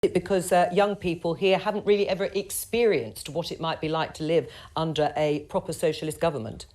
Because young people here haven't really ever experienced what it might be like to live under a proper socialist government?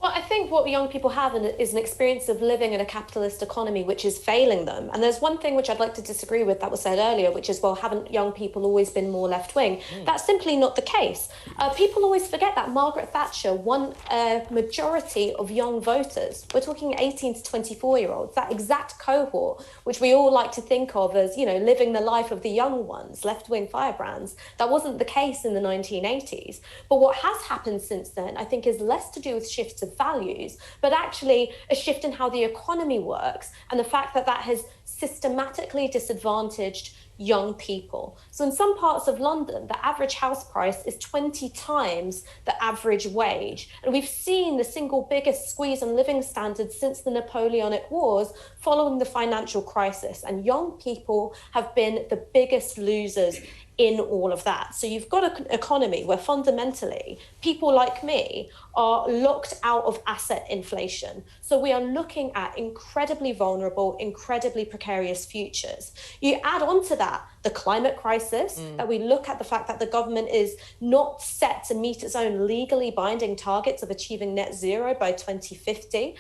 Well, I think what young people have is an experience of living in a capitalist economy which is failing them. And there's one thing which I'd like to disagree with that was said earlier, which is, well, haven't young people always been more left-wing? That's simply not the case. People always forget that Margaret Thatcher won a majority of young voters. We're talking 18 to 24-year-olds, that exact cohort, which we all like to think of as, you know, living the life of the young ones, left-wing firebrands. That wasn't the case in the 1980s. But what has happened since then, I think, is less to do with shifts of values, but actually a shift in how the economy works and the fact that that has systematically disadvantaged young people. So in some parts of London, the average house price is 20 times the average wage. And we've seen the single biggest squeeze on living standards since the Napoleonic Wars following the financial crisis. And young people have been the biggest losers in all of that. So you've got an economy where fundamentally people like me are locked out of asset inflation. So we are looking at incredibly vulnerable, incredibly precarious futures. You add on to that the climate crisis, that we look at the fact that the government is not set to meet its own legally binding targets of achieving net zero by 2050.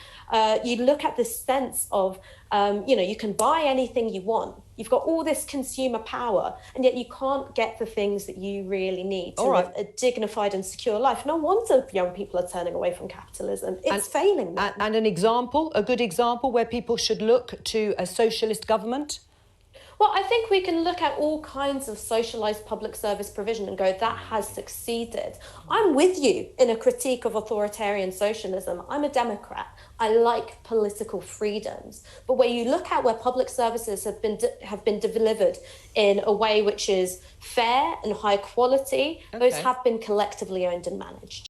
You look at this sense of, you can buy anything you want. You've got all this consumer power, and yet you can't get the things that you really need to live a dignified and secure life. No wonder young people are turning away from capitalism. It's failing them. And an example, a good example where people should look to a socialist government? Well, I think we can look at all kinds of socialised public service provision and go, that has succeeded. I'm with you in a critique of authoritarian socialism. I'm a Democrat. I like political freedoms. But when you look at where public services have been delivered in a way which is fair and high quality, those have been collectively owned and managed.